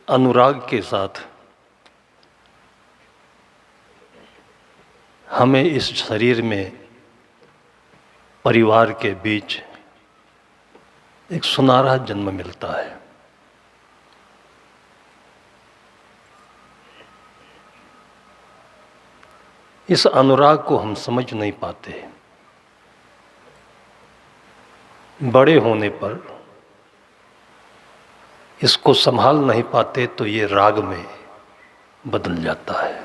अनुराग के साथ हमें इस शरीर में परिवार के बीच एक सुनहरा जन्म मिलता है। इस अनुराग को हम समझ नहीं पाते। बड़े होने पर इसको संभाल नहीं पाते तो ये राग में बदल जाता है।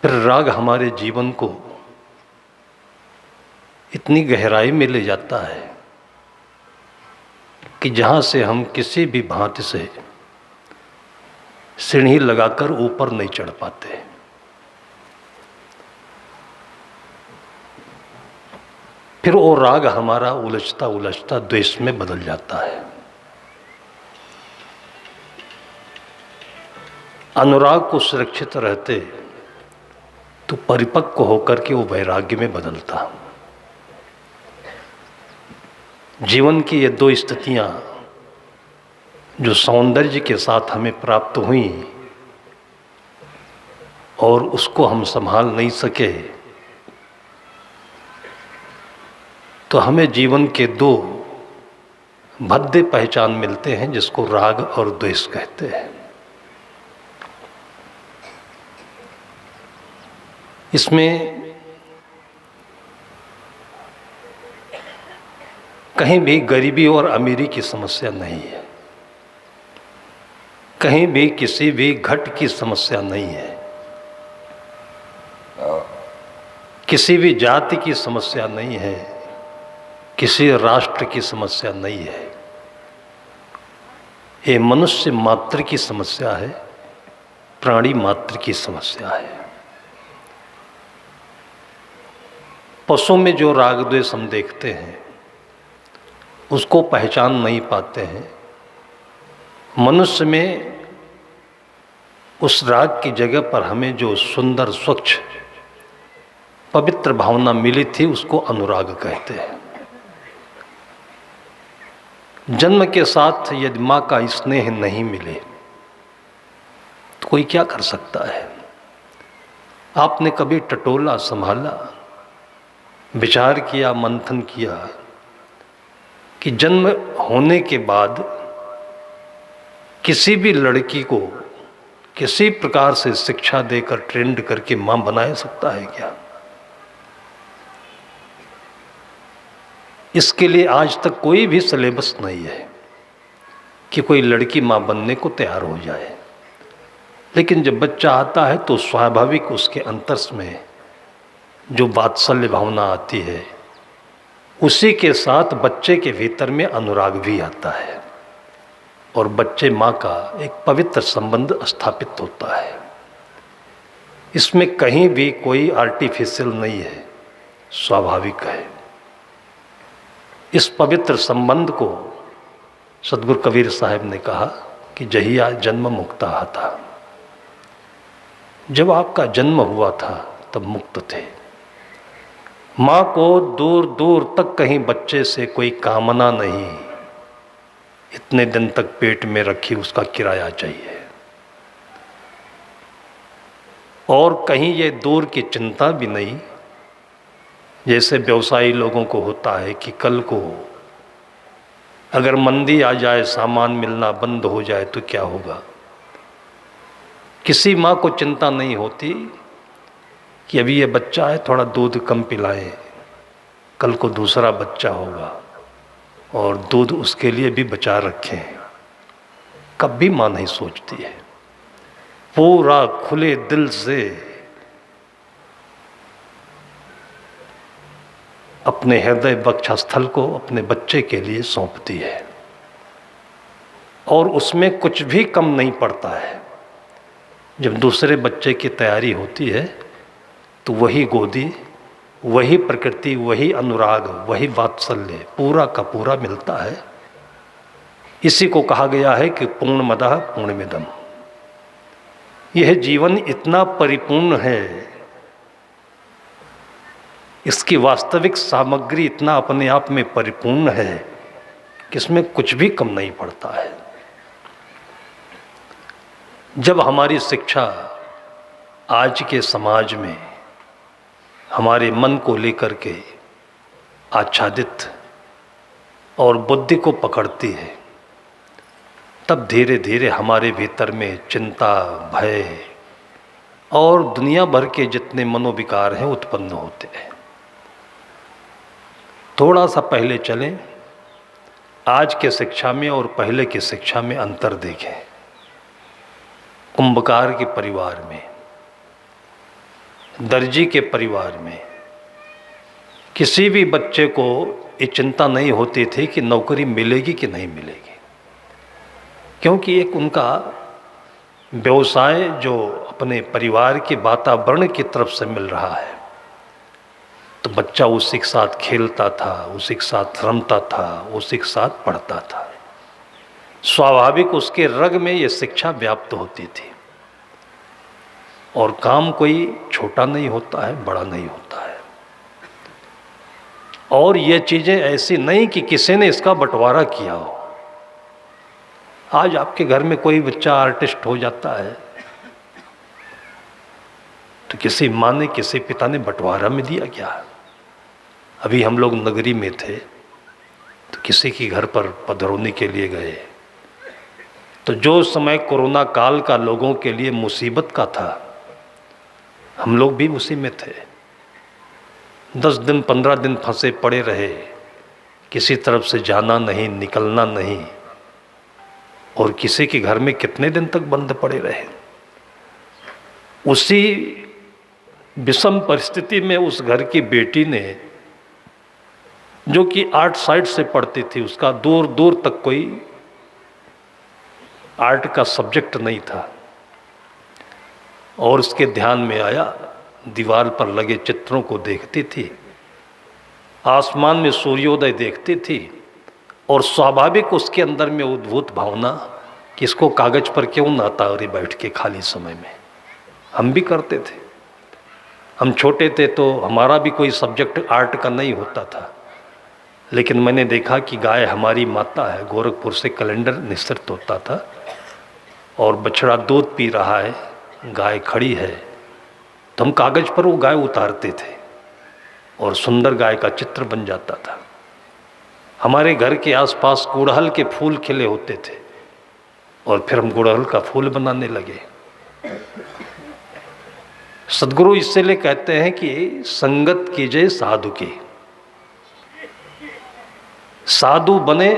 फिर राग हमारे जीवन को इतनी गहराई में ले जाता है कि जहाँ से हम किसी भी भांति से सीढ़ी लगाकर ऊपर नहीं चढ़ पाते। फिर वो राग हमारा उलझता उलझता द्वेष में बदल जाता है। अनुराग को सुरक्षित रहते तो परिपक्व होकर के वो वैराग्य में बदलता। जीवन की ये दो स्थितियां जो सौंदर्य के साथ हमें प्राप्त हुई और उसको हम संभाल नहीं सके, तो हमें जीवन के दो भद्दे पहचान मिलते हैं जिसको राग और द्वेष कहते हैं। इसमें कहीं भी गरीबी और अमीरी की समस्या नहीं है, कहीं भी किसी भी घट की समस्या नहीं है, किसी भी जाति की समस्या नहीं है, किसी राष्ट्र की समस्या नहीं है। ये मनुष्य मात्र की समस्या है, प्राणी मात्र की समस्या है। पशु में जो राग द्वेष हम देखते हैं उसको पहचान नहीं पाते हैं। मनुष्य में उस राग की जगह पर हमें जो सुंदर स्वच्छ पवित्र भावना मिली थी उसको अनुराग कहते हैं। जन्म के साथ यदि माँ का स्नेह नहीं मिले तो कोई क्या कर सकता है। आपने कभी टटोला, संभाला, विचार किया, मंथन किया कि जन्म होने के बाद किसी भी लड़की को किसी प्रकार से शिक्षा देकर ट्रेंड करके मां बना सकता है क्या? इसके लिए आज तक कोई भी सिलेबस नहीं है कि कोई लड़की मां बनने को तैयार हो जाए। लेकिन जब बच्चा आता है तो स्वाभाविक उसके अंतस में जो वात्सल्य भावना आती है उसी के साथ बच्चे के भीतर में अनुराग भी आता है और बच्चे माँ का एक पवित्र संबंध स्थापित होता है। इसमें कहीं भी कोई आर्टिफिशियल नहीं है, स्वाभाविक है। इस पवित्र संबंध को सदगुरु कबीर साहब ने कहा कि जहिया जन्म मुक्ता था। जब आपका जन्म हुआ था तब मुक्त थे। माँ को दूर दूर तक कहीं बच्चे से कोई कामना नहीं, इतने दिन तक पेट में रखी उसका किराया चाहिए। और कहीं ये दूर की चिंता भी नहीं, जैसे व्यवसायी लोगों को होता है कि कल को अगर मंदी आ जाए, सामान मिलना बंद हो जाए तो क्या होगा। किसी माँ को चिंता नहीं होती कि अभी ये बच्चा है, थोड़ा दूध कम पिलाएं, कल को दूसरा बच्चा होगा और दूध उसके लिए भी बचा रखें। कभी माँ नहीं सोचती है। पूरा खुले दिल से अपने हृदय वक्षस्थल को अपने बच्चे के लिए सौंपती है और उसमें कुछ भी कम नहीं पड़ता है। जब दूसरे बच्चे की तैयारी होती है तो वही गोदी, वही प्रकृति, वही अनुराग, वही वात्सल्य पूरा का पूरा मिलता है। इसी को कहा गया है कि पूर्णमदः पूर्णमिदम्। यह जीवन इतना परिपूर्ण है इसकी वास्तविक सामग्री इतना अपने आप में परिपूर्ण है कि इसमें कुछ भी कम नहीं पड़ता है। जब हमारी शिक्षा आज के समाज में हमारे मन को लेकर के आच्छादित और बुद्धि को पकड़ती है, तब धीरे धीरे हमारे भीतर में चिंता, भय और दुनिया भर के जितने मनोविकार हैं उत्पन्न होते हैं। थोड़ा सा पहले चलें, आज के शिक्षा में और पहले की शिक्षा में अंतर देखें। कुंभकार के परिवार में, दर्जी के परिवार में किसी भी बच्चे को ये चिंता नहीं होती थी कि नौकरी मिलेगी कि नहीं मिलेगी, क्योंकि एक उनका व्यवसाय जो अपने परिवार के वातावरण की तरफ से मिल रहा है, तो बच्चा उसी के साथ खेलता था, उसी के साथ रमता था, उसी के साथ पढ़ता था। स्वाभाविक उसके रग में ये शिक्षा व्याप्त होती थी। और काम कोई छोटा नहीं होता है, बड़ा नहीं होता है। और ये चीज़ें ऐसी नहीं कि किसी ने इसका बंटवारा किया हो। आज आपके घर में कोई बच्चा आर्टिस्ट हो जाता है तो किसी माँ ने, किसी पिता ने बंटवारा में दिया क्या? अभी हम लोग नगरी में थे तो किसी के घर पर पधरौनी के लिए गए, तो जो समय कोरोना काल का लोगों के लिए मुसीबत का था, हम लोग भी उसी में थे। 10 दिन 15 दिन फंसे पड़े रहे, किसी तरफ से जाना नहीं, निकलना नहीं, और किसी के घर में कितने दिन तक बंद पड़े रहे। उसी विषम परिस्थिति में उस घर की बेटी ने, जो कि आर्ट साइड से पढ़ती थी, उसका दूर दूर तक कोई आर्ट का सब्जेक्ट नहीं था, और उसके ध्यान में आया, दीवार पर लगे चित्रों को देखती थी, आसमान में सूर्योदय देखती थी, और स्वाभाविक उसके अंदर में उद्भूत भावना कि इसको कागज पर क्यों ना उतारे बैठ के खाली समय में। हम भी करते थे। हम छोटे थे तो हमारा भी कोई सब्जेक्ट आर्ट का नहीं होता था, लेकिन मैंने देखा कि गाय हमारी माता है, गोरखपुर से कैलेंडर निश्चित होता था, और बछड़ा दूध पी रहा है, गाय खड़ी है, तो हम कागज पर वो गाय उतारते थे और सुंदर गाय का चित्र बन जाता था। हमारे घर के आसपास गुड़हल के फूल खिले होते थे, और फिर हम गुड़हल का फूल बनाने लगे। सद्गुरु इसलिए कहते हैं कि संगत कीजिए साधु की, साधु बने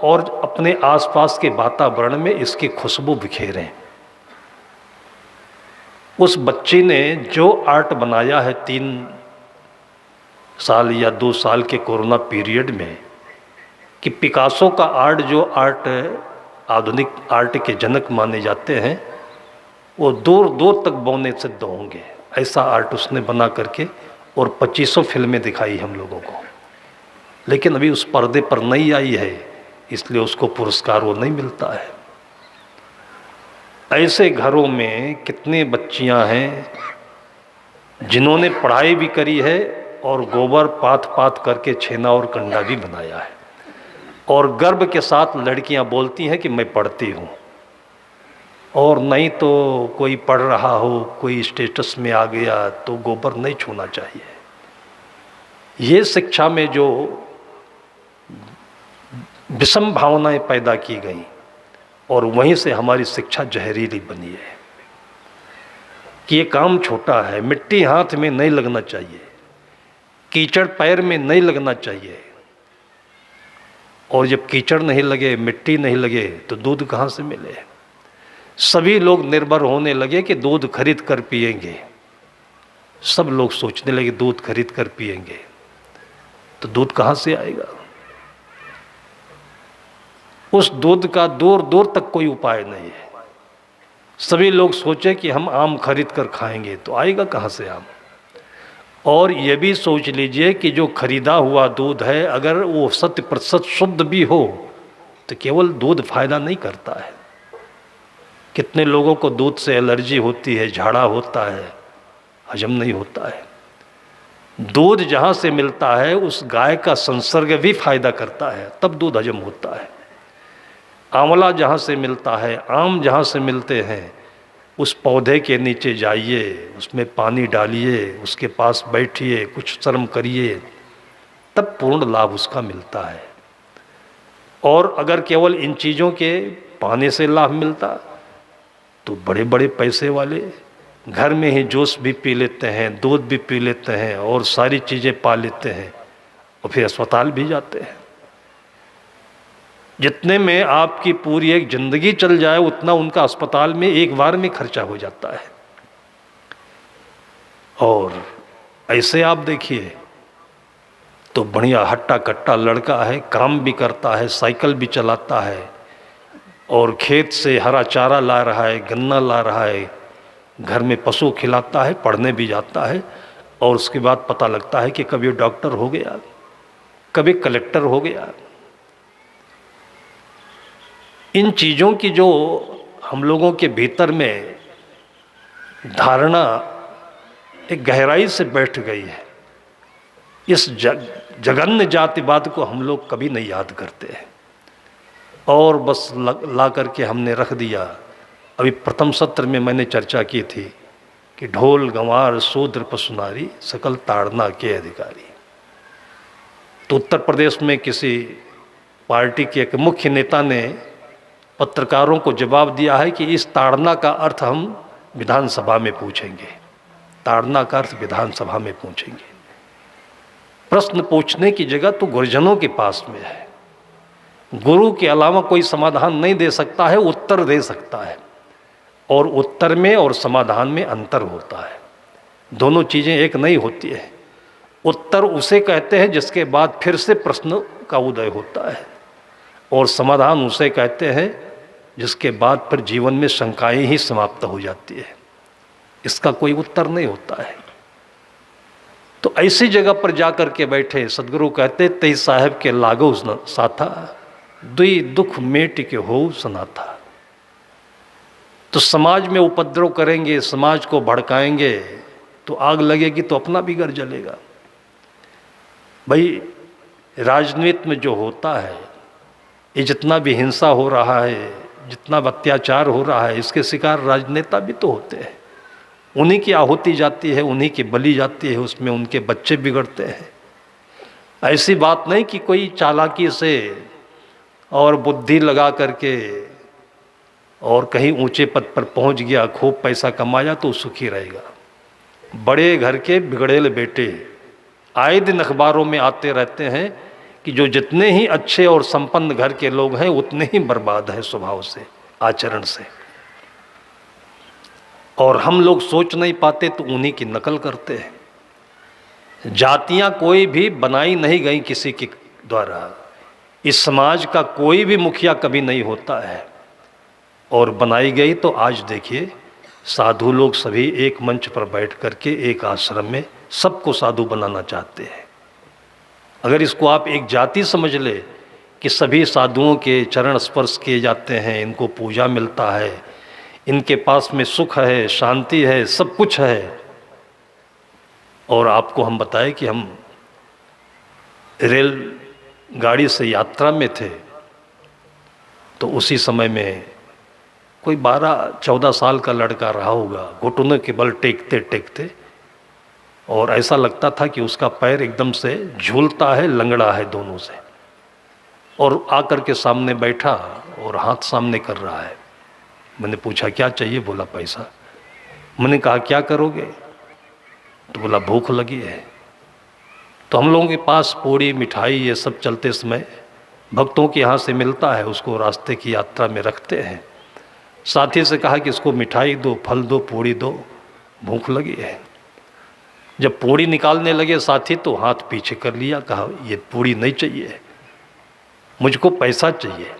और अपने आसपास के वातावरण में इसकी खुशबू बिखेरें। उस बच्ची ने जो आर्ट बनाया है 3 साल या 2 साल के कोरोना पीरियड में, कि पिकासो का आर्ट, जो आर्ट आधुनिक आर्ट के जनक माने जाते हैं, वो दूर दूर तक बौने सिद्ध होंगे। ऐसा आर्ट उसने बना करके और 2500 फिल्में दिखाई हम लोगों को, लेकिन अभी उस पर्दे पर नहीं आई है, इसलिए उसको पुरस्कार वो नहीं मिलता है। ऐसे घरों में कितने बच्चियां हैं जिन्होंने पढ़ाई भी करी है और गोबर पाथ पाथ करके छेना और कंडा भी बनाया है, और गर्व के साथ लड़कियां बोलती हैं कि मैं पढ़ती हूँ। और नहीं तो कोई पढ़ रहा हो, कोई स्टेटस में आ गया तो गोबर नहीं छूना चाहिए। ये शिक्षा में जो विषम भावनाएं पैदा की गई, और वहीं से हमारी शिक्षा जहरीली बनी है कि ये काम छोटा है, मिट्टी हाथ में नहीं लगना चाहिए, कीचड़ पैर में नहीं लगना चाहिए, और जब कीचड़ नहीं लगे, मिट्टी नहीं लगे, तो दूध कहाँ से मिले। सभी लोग निर्भर होने लगे कि दूध खरीद कर पिएंगे। सब लोग सोचने लगे दूध खरीद कर पिएंगे, तो दूध कहाँ से आएगा। उस दूध का दूर दूर तक कोई उपाय नहीं है। सभी लोग सोचे कि हम आम खरीद कर खाएंगे, तो आएगा कहाँ से आम। और ये भी सोच लीजिए कि जो खरीदा हुआ दूध है, अगर वो 100% शुद्ध भी हो, तो केवल दूध फायदा नहीं करता है। कितने लोगों को दूध से एलर्जी होती है, झाड़ा होता है, हजम नहीं होता है। दूध जहाँ से मिलता है उस गाय का संसर्ग भी फायदा करता है, तब दूध हजम होता है। आंवला जहाँ से मिलता है, आम जहाँ से मिलते हैं, उस पौधे के नीचे जाइए, उसमें पानी डालिए, उसके पास बैठिए, कुछ श्रम करिए, तब पूर्ण लाभ उसका मिलता है। और अगर केवल इन चीज़ों के पाने से लाभ मिलता तो बड़े बड़े पैसे वाले घर में ही जूस भी पी लेते हैं, दूध भी पी लेते हैं और सारी चीज़ें पा लेते हैं और फिर अस्पताल भी जाते हैं। जितने में आपकी पूरी एक जिंदगी चल जाए उतना उनका अस्पताल में एक बार में खर्चा हो जाता है। और ऐसे आप देखिए तो बढ़िया हट्टा कट्टा लड़का है, काम भी करता है, साइकिल भी चलाता है और खेत से हरा चारा ला रहा है, गन्ना ला रहा है, घर में पशु खिलाता है, पढ़ने भी जाता है और उसके बाद पता लगता है कि कभी डॉक्टर हो गया, कभी कलेक्टर हो गया। इन चीज़ों की जो हम लोगों के भीतर में धारणा एक गहराई से बैठ गई है, इस जघन्य जातिवाद को हम लोग कभी नहीं याद करते हैं और बस ला करके हमने रख दिया। अभी प्रथम सत्र में मैंने चर्चा की थी कि ढोल गंवार शूद्र पशुनारी सकल ताड़ना के अधिकारी। तो उत्तर प्रदेश में किसी पार्टी के एक मुख्य नेता ने पत्रकारों को जवाब दिया है कि इस ताड़ना का अर्थ हम विधानसभा में पूछेंगे, ताड़ना का अर्थ विधानसभा में पूछेंगे। प्रश्न पूछने की जगह तो गुरुजनों के पास में है। गुरु के अलावा कोई समाधान नहीं दे सकता है, उत्तर दे सकता है और उत्तर में और समाधान में अंतर होता है। दोनों चीज़ें एक नहीं होती है। उत्तर उसे कहते हैं जिसके बाद फिर से प्रश्न का उदय होता है और समाधान उसे कहते हैं जिसके बाद फिर जीवन में शंकाएं ही समाप्त हो जाती है। इसका कोई उत्तर नहीं होता है। तो ऐसी जगह पर जाकर के बैठे सदगुरु कहते तई साहब के लागो साथा दुई दुख मेट के हो सनाथा। तो समाज में उपद्रव करेंगे, समाज को भड़काएंगे तो आग लगेगी तो अपना भी घर जलेगा। भाई राजनीति में जो होता है, ये जितना भी हिंसा हो रहा है, जितना अत्याचार हो रहा है, इसके शिकार राजनेता भी तो होते हैं। उन्हीं की आहुति जाती है, उन्हीं की बलि जाती है, उसमें उनके बच्चे बिगड़ते हैं। ऐसी बात नहीं कि कोई चालाकी से और बुद्धि लगा करके और कहीं ऊंचे पद पर पहुंच गया, खूब पैसा कमाया तो सुखी रहेगा। बड़े घर के बिगड़ेल बेटे आए दिन अखबारों में आते रहते हैं कि जो जितने ही अच्छे और संपन्न घर के लोग हैं उतने ही बर्बाद हैं स्वभाव से, आचरण से। और हम लोग सोच नहीं पाते तो उन्हीं की नकल करते हैं। जातियां कोई भी बनाई नहीं गई किसी के द्वारा। इस समाज का कोई भी मुखिया कभी नहीं होता है और बनाई गई तो आज देखिए साधु लोग सभी एक मंच पर बैठ करके एक आश्रम में सबको साधु बनाना चाहते हैं। अगर इसको आप एक जाति समझ ले कि सभी साधुओं के चरण स्पर्श किए जाते हैं, इनको पूजा मिलता है, इनके पास में सुख है, शांति है, सब कुछ है, और आपको हम बताएं कि हम रेल गाड़ी से यात्रा में थे तो उसी समय में कोई 12-14 साल का लड़का रहा होगा, घुटनों के बल टेकते टेकते, और ऐसा लगता था कि उसका पैर एकदम से झूलता है, लंगड़ा है दोनों से, और आकर के सामने बैठा और हाथ सामने कर रहा है। मैंने पूछा क्या चाहिए? बोला पैसा। मैंने कहा क्या करोगे? तो बोला भूख लगी है। तो हम लोगों के पास पूड़ी मिठाई ये सब चलते समय भक्तों के यहाँ से मिलता है, उसको रास्ते की यात्रा में रखते हैं। साथी से कहा कि इसको मिठाई दो, फल दो, पूड़ी दो, भूख लगी है। जब पूड़ी निकालने लगे साथी तो हाथ पीछे कर लिया, कहा ये पूड़ी नहीं चाहिए, मुझको पैसा चाहिए।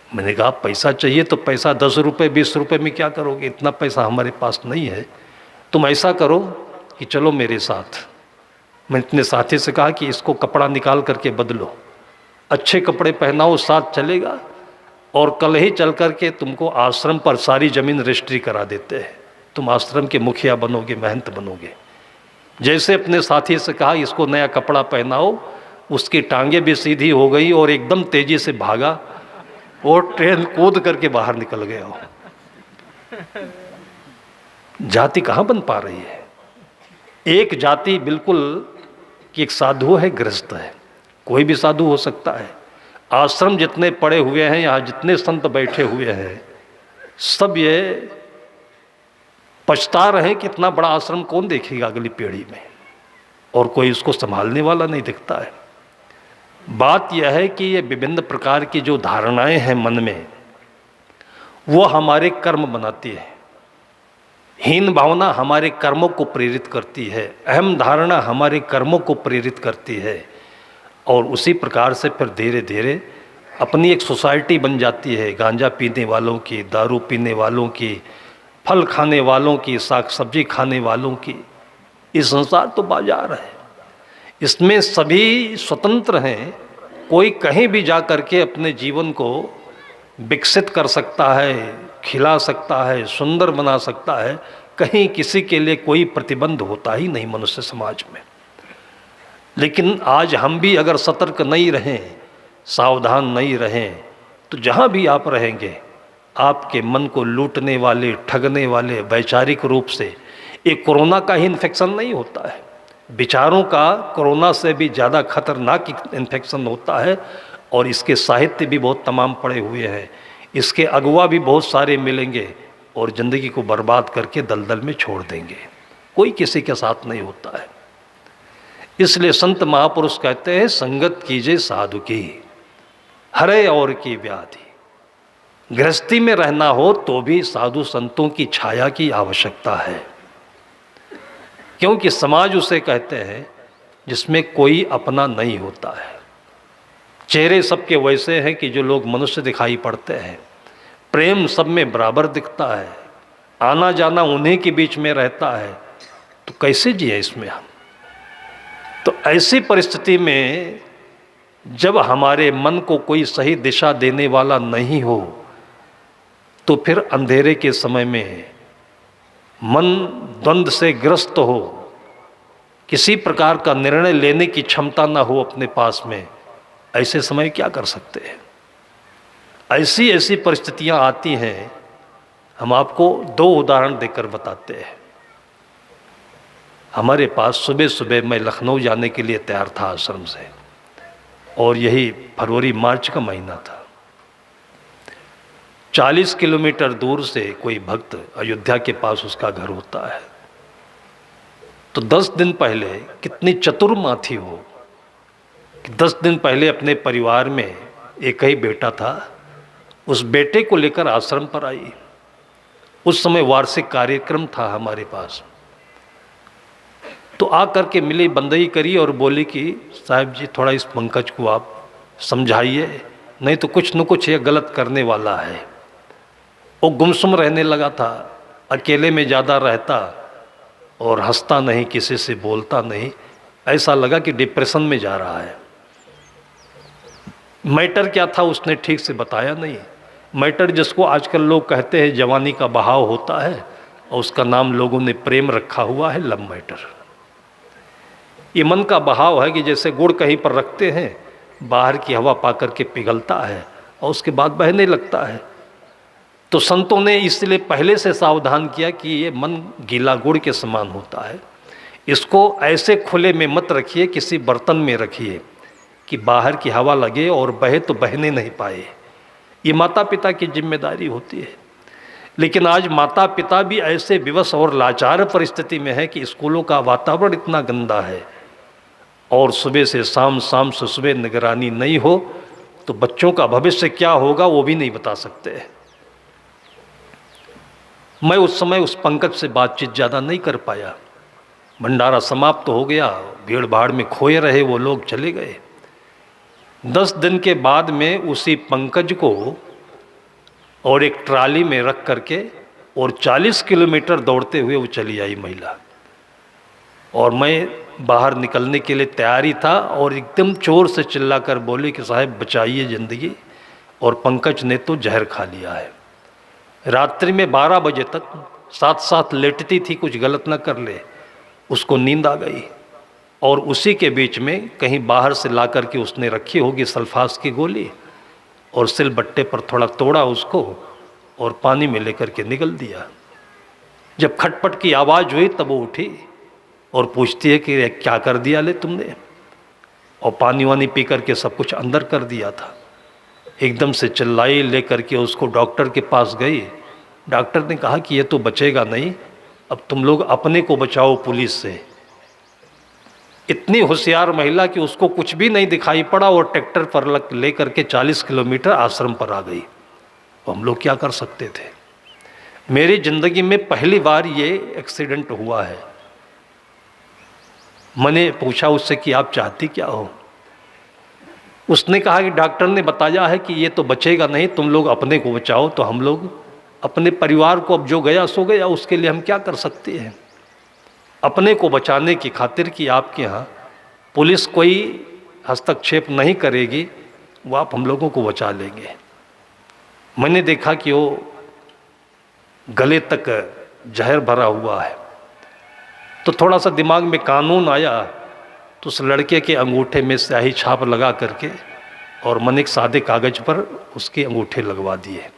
मैंने कहा पैसा चाहिए तो पैसा 10 रुपये 20 रुपये में क्या करोगे? इतना पैसा हमारे पास नहीं है। तुम ऐसा करो कि चलो मेरे साथ। मैं इतने साथी से कहा कि इसको कपड़ा निकाल करके बदलो, अच्छे कपड़े पहनाओ, साथ चलेगा, और कल ही चल करके तुमको आश्रम पर सारी ज़मीन रजिस्ट्री करा देते हैं, तुम आश्रम के मुखिया बनोगे, महंत बनोगे। जैसे अपने साथी से कहा इसको नया कपड़ा पहनाओ, उसकी टांगें भी सीधी हो गई और एकदम तेजी से भागा और ट्रेन कूद करके बाहर निकल गया हो। जाति कहाँ बन पा रही है? एक जाति बिल्कुल कि एक साधु है, गृहस्थ है, कोई भी साधु हो सकता है। आश्रम जितने पड़े हुए हैं, यहाँ जितने संत बैठे हुए हैं, सब ये पछता रहे कि इतना बड़ा आश्रम कौन देखेगा अगली पीढ़ी में, और कोई इसको संभालने वाला नहीं दिखता है। बात यह है कि ये विभिन्न प्रकार की जो धारणाएं हैं मन में, वो हमारे कर्म बनाती है। हीन भावना हमारे कर्मों को प्रेरित करती है, अहम धारणा हमारे कर्मों को प्रेरित करती है, और उसी प्रकार से फिर धीरे धीरे अपनी एक सोसाइटी बन जाती है। गांजा पीने वालों की, दारू पीने वालों की, फल खाने वालों की, साग सब्जी खाने वालों की। इस संसार तो बाजार है, इसमें सभी स्वतंत्र हैं। कोई कहीं भी जा कर के अपने जीवन को विकसित कर सकता है, खिला सकता है, सुंदर बना सकता है। कहीं किसी के लिए कोई प्रतिबंध होता ही नहीं मनुष्य समाज में। लेकिन आज हम भी अगर सतर्क नहीं रहें, सावधान नहीं रहें, तो जहाँ भी आप रहेंगे, आपके मन को लूटने वाले, ठगने वाले वैचारिक रूप से, एक कोरोना का ही इन्फेक्शन नहीं होता है, विचारों का कोरोना से भी ज़्यादा खतरनाक इन्फेक्शन होता है। और इसके साहित्य भी बहुत तमाम पड़े हुए हैं, इसके अगुआ भी बहुत सारे मिलेंगे, और ज़िंदगी को बर्बाद करके दलदल में छोड़ देंगे। कोई किसी के साथ नहीं होता है। इसलिए संत महापुरुष कहते हैं, संगत कीजिए साधु की, हरे और की व्याधि। गृहस्थी में रहना हो तो भी साधु संतों की छाया की आवश्यकता है, क्योंकि समाज उसे कहते हैं जिसमें कोई अपना नहीं होता है। चेहरे सबके वैसे हैं कि जो लोग मनुष्य दिखाई पड़ते हैं, प्रेम सब में बराबर दिखता है, आना जाना उन्हीं के बीच में रहता है, तो कैसे जिए इसमें हम? तो ऐसी परिस्थिति में जब हमारे मन को कोई सही दिशा देने वाला नहीं हो, तो फिर अंधेरे के समय में मन द्वंद्व से ग्रस्त हो, किसी प्रकार का निर्णय लेने की क्षमता ना हो अपने पास में, ऐसे समय क्या कर सकते हैं? ऐसी ऐसी परिस्थितियां आती हैं। हम आपको दो उदाहरण देकर बताते हैं। हमारे पास सुबह सुबह मैं लखनऊ जाने के लिए तैयार था आश्रम से, और यही फरवरी मार्च का महीना था। 40 किलोमीटर दूर से कोई भक्त, अयोध्या के पास उसका घर होता है, तो 10 दिन पहले कितनी चतुर माँ थी वो, कि 10 दिन पहले अपने परिवार में एक ही बेटा था, उस बेटे को लेकर आश्रम पर आई। उस समय वार्षिक कार्यक्रम था हमारे पास, तो आ करके मिली, बंदगी करी और बोली कि साहब जी थोड़ा इस पंकज को आप समझाइए, नहीं तो कुछ न कुछ ये गलत करने वाला है। वो गुमसुम रहने लगा था, अकेले में ज़्यादा रहता और हंसता नहीं, किसी से बोलता नहीं, ऐसा लगा कि डिप्रेशन में जा रहा है। मैटर क्या था उसने ठीक से बताया नहीं। मैटर जिसको आजकल लोग कहते हैं जवानी का बहाव होता है, और उसका नाम लोगों ने प्रेम रखा हुआ है, लव मैटर। ये मन का बहाव है कि जैसे गुड़ कहीं पर रखते हैं, बाहर की हवा पा करके पिघलता है और उसके बाद बहने लगता है। तो संतों ने इसलिए पहले से सावधान किया कि ये मन गीला गुड़ के समान होता है, इसको ऐसे खुले में मत रखिए, किसी बर्तन में रखिए कि बाहर की हवा लगे और बहे तो बहने नहीं पाए। ये माता पिता की जिम्मेदारी होती है। लेकिन आज माता पिता भी ऐसे विवश और लाचार परिस्थिति में है कि स्कूलों का वातावरण इतना गंदा है, और सुबह से शाम, शाम से सुबह निगरानी नहीं हो तो बच्चों का भविष्य क्या होगा वो भी नहीं बता सकते। मैं उस समय उस पंकज से बातचीत ज़्यादा नहीं कर पाया। भंडारा समाप्त हो गया, भीड़ भाड़ में खोए रहे वो लोग, चले गए। 10 दिन के बाद में उसी पंकज को और एक ट्राली में रख करके और 40 किलोमीटर दौड़ते हुए वो चली आई महिला, और मैं बाहर निकलने के लिए तैयारी था, और एकदम जोर से चिल्लाकर बोली कि साहब बचाइए ज़िंदगी, और पंकज ने तो जहर खा लिया है। रात्रि में 12 बजे तक साथ साथ लेटती थी, कुछ गलत ना कर ले। उसको नींद आ गई और उसी के बीच में कहीं बाहर से ला करके उसने रखी होगी सल्फास की गोली और सिलबट्टे पर थोड़ा तोड़ा उसको और पानी में लेकर के निगल दिया। जब खटपट की आवाज़ हुई तब वो उठी और पूछती है कि क्या कर दिया ले तुमने, और पानी वानी पी करके सब कुछ अंदर कर दिया था। एकदम से चिल्लाई, ले करके उसको डॉक्टर के पास गई। डॉक्टर ने कहा कि ये तो बचेगा नहीं, अब तुम लोग अपने को बचाओ पुलिस से। इतनी होशियार महिला कि उसको कुछ भी नहीं दिखाई पड़ा और ट्रैक्टर पर ले करके 40 किलोमीटर आश्रम पर आ गई। तो हम लोग क्या कर सकते थे। मेरी ज़िंदगी में पहली बार ये एक्सीडेंट हुआ है। मैंने पूछा उससे कि आप चाहती क्या हो। उसने कहा कि डॉक्टर ने बताया है कि ये तो बचेगा नहीं, तुम लोग अपने को बचाओ। तो हम लोग अपने परिवार को, अब जो गया सो गया, उसके लिए हम क्या कर सकते हैं। अपने को बचाने की खातिर कि आपके यहाँ पुलिस कोई हस्तक्षेप नहीं करेगी, वो आप हम लोगों को बचा लेंगे। मैंने देखा कि वो गले तक जहर भरा हुआ है। तो थोड़ा सा दिमाग में कानून आया, तो उस लड़के के अंगूठे में स्याही छाप लगा करके और मैंने एक सादे कागज़ पर उसके अंगूठे लगवा दिए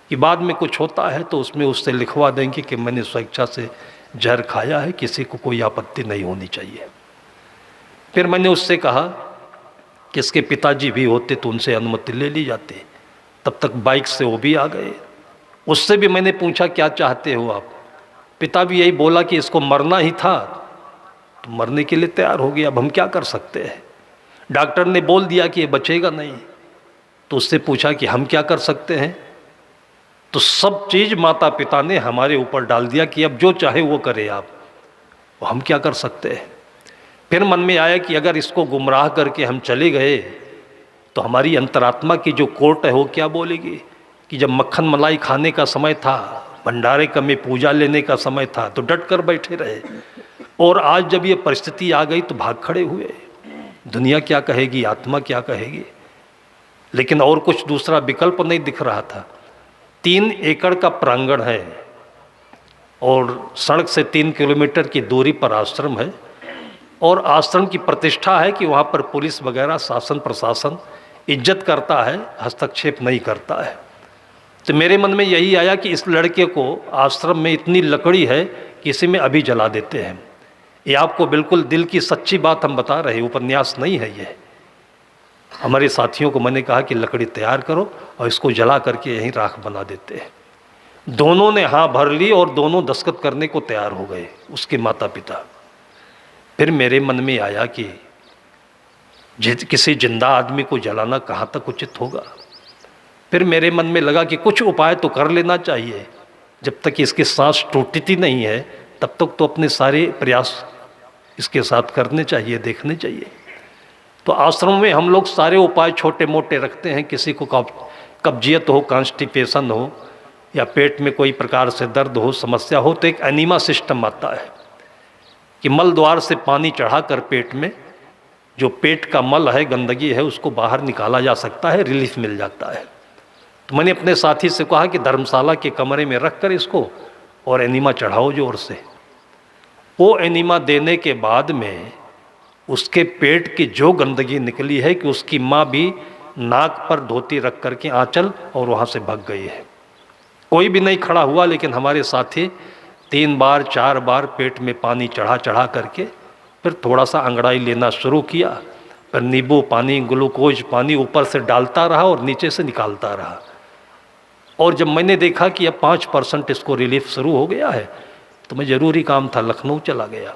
कि बाद में कुछ होता है तो उसमें उससे लिखवा देंगे कि मैंने स्वेच्छा से जहर खाया है, किसी को कोई आपत्ति नहीं होनी चाहिए। फिर मैंने उससे कहा कि इसके पिताजी भी होते तो उनसे अनुमति ले ली जाती। तब तक बाइक से वो भी आ गए। उससे भी मैंने पूछा क्या चाहते हो आप। पिता भी यही बोला कि इसको मरना ही था, तो मरने के लिए तैयार हो गया, अब हम क्या कर सकते हैं। डॉक्टर ने बोल दिया कि ये बचेगा नहीं। तो उससे पूछा कि हम क्या कर सकते हैं। तो सब चीज़ माता पिता ने हमारे ऊपर डाल दिया कि अब जो चाहे वो करे आप, वो हम क्या कर सकते हैं। फिर मन में आया कि अगर इसको गुमराह करके हम चले गए तो हमारी अंतरात्मा की जो कोर्ट है वो क्या बोलेगी कि जब मक्खन मलाई खाने का समय था, भंडारे का में पूजा लेने का समय था, तो डट कर बैठे रहे, और आज जब ये परिस्थिति आ गई तो भाग खड़े हुए। दुनिया क्या कहेगी, आत्मा क्या कहेगी। लेकिन और कुछ दूसरा विकल्प नहीं दिख रहा था। 3 एकड़ का प्रांगण है और सड़क से 3 किलोमीटर की दूरी पर आश्रम है, और आश्रम की प्रतिष्ठा है कि वहाँ पर पुलिस वगैरह शासन प्रशासन इज्जत करता है, हस्तक्षेप नहीं करता है। तो मेरे मन में यही आया कि इस लड़के को आश्रम में इतनी लकड़ी है कि इसी में अभी जला देते हैं। ये आपको बिल्कुल दिल की सच्ची बात हम बता रहे, उपन्यास नहीं है ये। हमारे साथियों को मैंने कहा कि लकड़ी तैयार करो और इसको जला करके यहीं राख बना देते हैं। दोनों ने हाँ भर ली और दोनों दस्तखत करने को तैयार हो गए, उसके माता पिता। फिर मेरे मन में आया कि किसी जिंदा आदमी को जलाना कहाँ तक उचित होगा। फिर मेरे मन में लगा कि कुछ उपाय तो कर लेना चाहिए। जब तक इसकी सांस टूटती नहीं है तब तक तो अपने सारे प्रयास इसके साथ करने चाहिए, देखने चाहिए। तो आश्रम में हम लोग सारे उपाय छोटे मोटे रखते हैं। किसी को कब्जियत हो, कॉन्स्टिपेशन हो, या पेट में कोई प्रकार से दर्द हो, समस्या हो, तो एक एनीमा सिस्टम आता है कि मल द्वार से पानी चढ़ाकर पेट में जो पेट का मल है, गंदगी है, उसको बाहर निकाला जा सकता है, रिलीफ मिल जाता है। तो मैंने अपने साथी से कहा कि धर्मशाला के कमरे में रख कर इसको और एनीमा चढ़ाओ जोर से। वो एनीमा देने के बाद में उसके पेट की जो गंदगी निकली है कि उसकी माँ भी नाक पर धोती रख करके आंचल और वहाँ से भाग गई है। कोई भी नहीं खड़ा हुआ, लेकिन हमारे साथी 3 बार 4 बार पेट में पानी चढ़ा चढ़ा करके फिर थोड़ा सा अंगड़ाई लेना शुरू किया। फिर नींबू पानी, ग्लूकोज पानी ऊपर से डालता रहा और नीचे से निकालता रहा। और जब मैंने देखा कि अब 5% इसको रिलीफ शुरू हो गया है तो मैं ज़रूरी काम था, लखनऊ चला गया।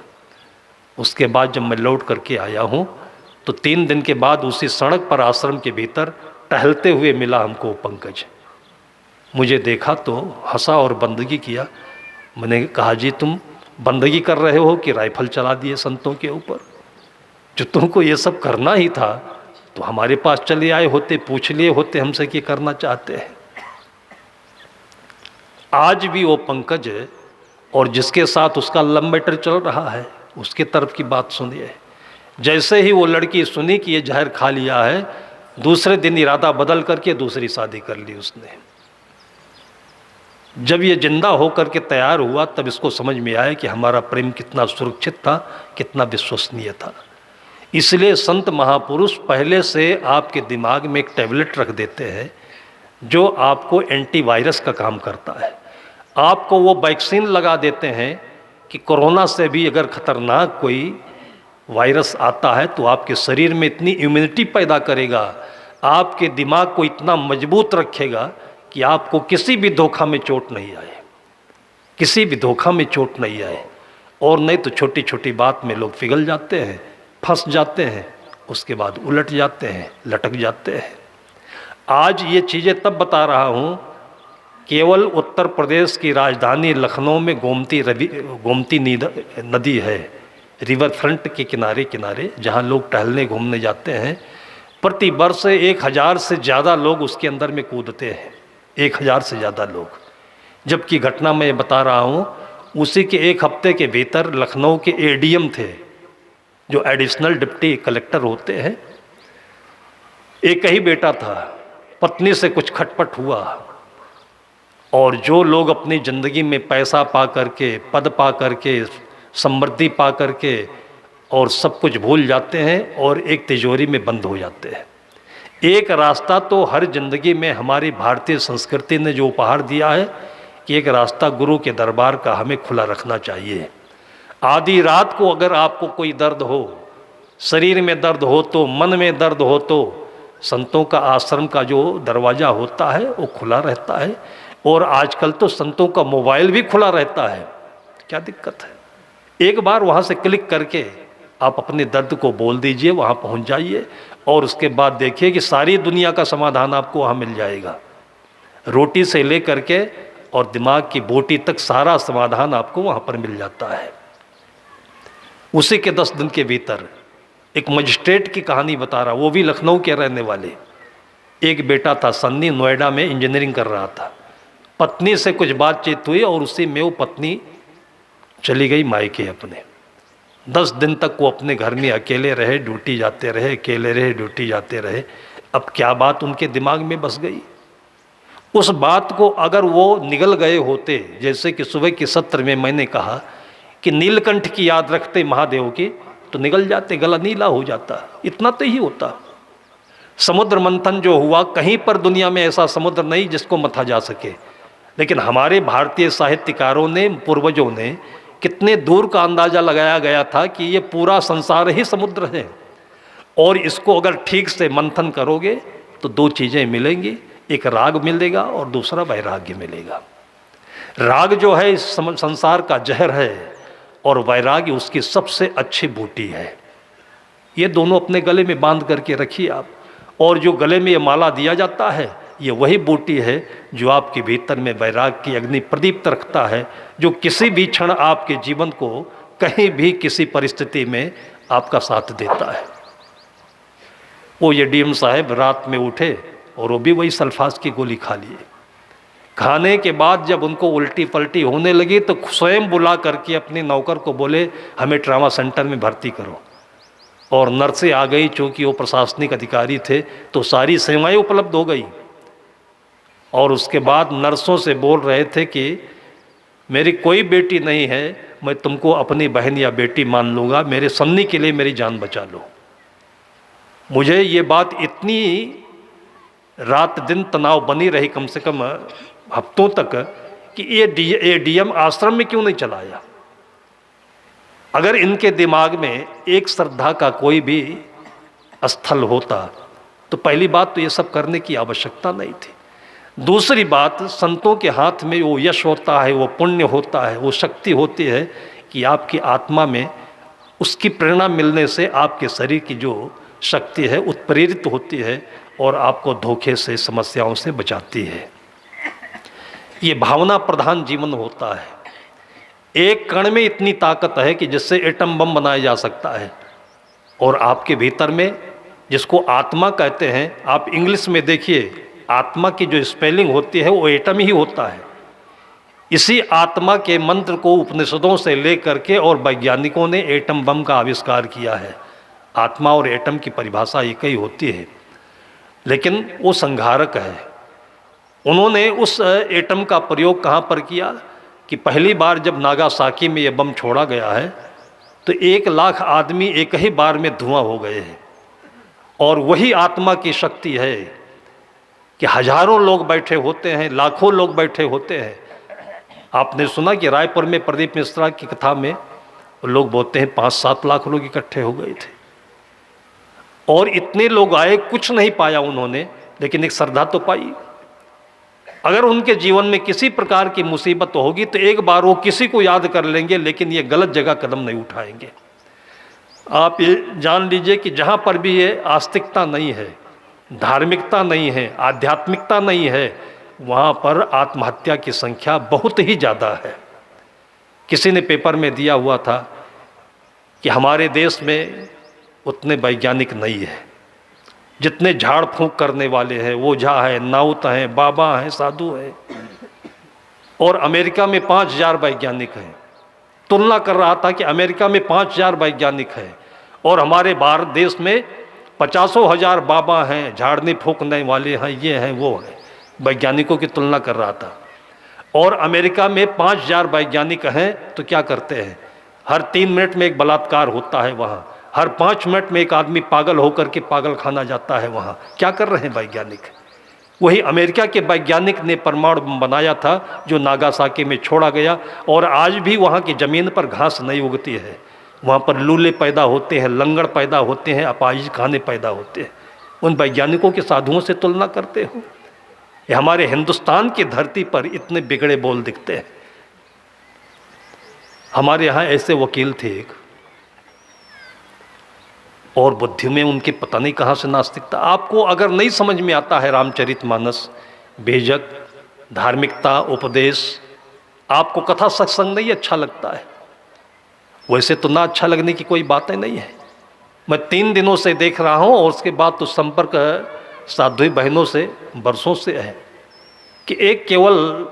उसके बाद जब मैं लौट करके आया हूँ तो 3 दिन के बाद उसी सड़क पर आश्रम के भीतर टहलते हुए मिला हमको पंकज। मुझे देखा तो हंसा और बंदगी किया। मैंने कहा जी तुम बंदगी कर रहे हो कि राइफल चला दिए संतों के ऊपर। जो तुमको ये सब करना ही था तो हमारे पास चले आए होते, पूछ लिए होते हमसे कि करना चाहते हैं। आज भी वो पंकज और जिसके साथ उसका लव मैटर चल रहा है उसके तरफ की बात सुनिए। जैसे ही वो लड़की सुनी कि ये जहर खा लिया है, दूसरे दिन इरादा बदल करके दूसरी शादी कर ली उसने। जब ये जिंदा होकर के तैयार हुआ तब इसको समझ में आया कि हमारा प्रेम कितना सुरक्षित था, कितना विश्वसनीय था। इसलिए संत महापुरुष पहले से आपके दिमाग में एक टैबलेट रख देते हैं जो आपको एंटीवायरस का काम करता है। आपको वो वैक्सीन लगा देते हैं कि कोरोना से भी अगर खतरनाक कोई वायरस आता है तो आपके शरीर में इतनी इम्यूनिटी पैदा करेगा, आपके दिमाग को इतना मजबूत रखेगा कि आपको किसी भी धोखा में चोट नहीं आए, किसी भी धोखा में चोट नहीं आए। और नहीं तो छोटी छोटी बात में लोग पिघल जाते हैं, फंस जाते हैं, उसके बाद उलट जाते हैं, लटक जाते हैं। आज ये चीज़ें तब बता रहा हूँ, केवल उत्तर प्रदेश की राजधानी लखनऊ में गोमती नदी है, रिवर फ्रंट के किनारे किनारे, जहाँ लोग टहलने घूमने जाते हैं। प्रति वर्ष 1000 से ज़्यादा लोग उसके अंदर में कूदते हैं, 1000 से ज़्यादा लोग। जबकि घटना मैं बता रहा हूँ, उसी के एक हफ्ते के भीतर लखनऊ के एडीएम थे, जो एडिशनल डिप्टी कलेक्टर होते हैं, एक ही बेटा था, पत्नी से कुछ खटपट हुआ और जो लोग अपनी ज़िंदगी में पैसा पा करके, पद पा करके, समृद्धि पा करके और सब कुछ भूल जाते हैं और एक तिजोरी में बंद हो जाते हैं। एक रास्ता तो हर जिंदगी में हमारी भारतीय संस्कृति ने जो उपहार दिया है कि एक रास्ता गुरु के दरबार का हमें खुला रखना चाहिए। आधी रात को अगर आपको कोई दर्द हो, शरीर में दर्द हो तो, मन में दर्द हो तो, संतों का आश्रम का जो दरवाज़ा होता है वो खुला रहता है। और आजकल तो संतों का मोबाइल भी खुला रहता है, क्या दिक्कत है? एक बार वहाँ से क्लिक करके आप अपने दर्द को बोल दीजिए, वहाँ पहुँच जाइए और उसके बाद देखिए कि सारी दुनिया का समाधान आपको वहाँ मिल जाएगा। रोटी से ले करके और दिमाग की बोटी तक सारा समाधान आपको वहाँ पर मिल जाता है। उसी के 10 दिन के भीतर एक मजिस्ट्रेट की कहानी बता रहा, वो भी लखनऊ के रहने वाले। एक बेटा था सन्नी, नोएडा में इंजीनियरिंग कर रहा था। पत्नी से कुछ बातचीत हुई और उसी में वो पत्नी चली गई मायके अपने। 10 दिन तक वो अपने घर में अकेले रहे, ड्यूटी जाते रहे, अकेले रहे, ड्यूटी जाते रहे। अब क्या बात उनके दिमाग में बस गई, उस बात को अगर वो निगल गए होते, जैसे कि सुबह के सत्र में मैंने कहा कि नीलकंठ की याद रखते महादेव की, तो निगल जाते, गला नीला हो जाता। इतना तो ही होता। समुद्र मंथन जो हुआ, कहीं पर दुनिया में ऐसा समुद्र नहीं जिसको मथा जा सके। लेकिन हमारे भारतीय साहित्यकारों ने, पूर्वजों ने कितने दूर का अंदाज़ा लगाया गया था कि ये पूरा संसार ही समुद्र है और इसको अगर ठीक से मंथन करोगे तो 2 चीज़ें मिलेंगी, एक राग मिलेगा और दूसरा वैराग्य मिलेगा। राग जो है इस संसार का जहर है और वैराग्य उसकी सबसे अच्छी बूटी है। ये दोनों अपने गले में बांध करके रखिए आप। और जो गले में ये माला दिया जाता है, ये वही बूटी है जो आपके भीतर में वैराग की अग्नि प्रदीप्त रखता है, जो किसी भी क्षण आपके जीवन को कहीं भी किसी परिस्थिति में आपका साथ देता है। वो ये डीएम साहब रात में उठे और वो भी वही सल्फास की गोली खा लिए। खाने के बाद जब उनको उल्टी पलटी होने लगी तो स्वयं बुला करके अपने नौकर को बोले, हमें ट्रामा सेंटर में भर्ती करो। और नर्सें आ गई, चूँकि वो प्रशासनिक अधिकारी थे तो सारी सेवाएं उपलब्ध हो गई। और उसके बाद नर्सों से बोल रहे थे कि मेरी कोई बेटी नहीं है, मैं तुमको अपनी बहन या बेटी मान लूँगा, मेरे सन्नी के लिए मेरी जान बचा लो। मुझे ये बात इतनी रात दिन तनाव बनी रही, कम से कम हफ्तों तक, कि ये डीएम आश्रम में क्यों नहीं चलाया। अगर इनके दिमाग में एक श्रद्धा का कोई भी स्थल होता तो पहली बात तो ये सब करने की आवश्यकता नहीं थी। दूसरी बात, संतों के हाथ में वो यश होता है, वो पुण्य होता है, वो शक्ति होती है कि आपकी आत्मा में उसकी प्रेरणा मिलने से आपके शरीर की जो शक्ति है उत्प्रेरित होती है और आपको धोखे से, समस्याओं से बचाती है। ये भावना प्रधान जीवन होता है। एक कण में इतनी ताकत है कि जिससे एटम बम बनाया जा सकता है। और आपके भीतर में, जिसको आत्मा कहते हैं, आप इंग्लिश में देखिए, आत्मा की जो स्पेलिंग होती है वो एटम ही होता है। इसी आत्मा के मंत्र को उपनिषदों से लेकर के और वैज्ञानिकों ने एटम बम का आविष्कार किया है। आत्मा और एटम की परिभाषा एक ही होती है, लेकिन वो संघारक है। उन्होंने उस एटम का प्रयोग कहाँ पर किया कि पहली बार जब नागासाकी में ये बम छोड़ा गया है तो 1 लाख आदमी एक ही बार में धुआं हो गए हैं। और वही आत्मा की शक्ति है कि हजारों लोग बैठे होते हैं, लाखों लोग बैठे होते हैं। आपने सुना कि रायपुर में प्रदीप मिश्रा की कथा में लोग बोलते हैं 5-7 लाख लोग इकट्ठे हो गए थे। और इतने लोग आए, कुछ नहीं पाया उन्होंने, लेकिन एक श्रद्धा तो पाई। अगर उनके जीवन में किसी प्रकार की मुसीबत होगी तो एक बार वो किसी को याद कर लेंगे, लेकिन ये गलत जगह कदम नहीं उठाएंगे। आप ये जान लीजिए कि जहाँ पर भी ये आस्तिकता नहीं है, धार्मिकता नहीं है, आध्यात्मिकता नहीं है, वहाँ पर आत्महत्या की संख्या बहुत ही ज़्यादा है। किसी ने पेपर में दिया हुआ था कि हमारे देश में उतने वैज्ञानिक नहीं है, जितने झाड़ फूंक करने वाले हैं, ओझा है, नाउत हैं, बाबा हैं, साधु हैं। और अमेरिका में 5,000 वैज्ञानिक हैं। तुलना कर रहा था कि अमेरिका में 5,000 वैज्ञानिक हैं और हमारे भारत देश में 50,000 बाबा हैं, झाड़ने फूंकने वाले हैं, ये हैं वो हैं। वैज्ञानिकों की तुलना कर रहा था। और अमेरिका में 5,000 वैज्ञानिक हैं तो क्या करते हैं, हर 3 मिनट में एक बलात्कार होता है वहाँ, हर 5 मिनट में एक आदमी पागल होकर के पागल खाना जाता है वहाँ। क्या कर रहे हैं वैज्ञानिक? वही अमेरिका के वैज्ञानिक ने परमाणु बम बनाया था जो नागासाकी में छोड़ा गया। और आज भी वहाँ की ज़मीन पर घास नहीं उगती है, वहाँ पर लूले पैदा होते हैं, लंगड़ पैदा होते हैं, अपाहिज खाने पैदा होते हैं। उन वैज्ञानिकों के साधुओं से तुलना करते हो? ये हमारे हिंदुस्तान की धरती पर इतने बिगड़े बोल दिखते हैं। हमारे यहाँ ऐसे वकील थे एक, और बुद्धि में उनकी पता नहीं कहाँ से नास्तिकता। आपको अगर नहीं समझ में आता है रामचरितमानस, बेझक, धार्मिकता, उपदेश, आपको कथा सत्संग नहीं अच्छा लगता है, वैसे तो ना अच्छा लगने की कोई बातें नहीं है। मैं 3 दिनों से देख रहा हूँ और उसके बाद तो संपर्क साध्वी बहनों से बरसों से है कि एक केवल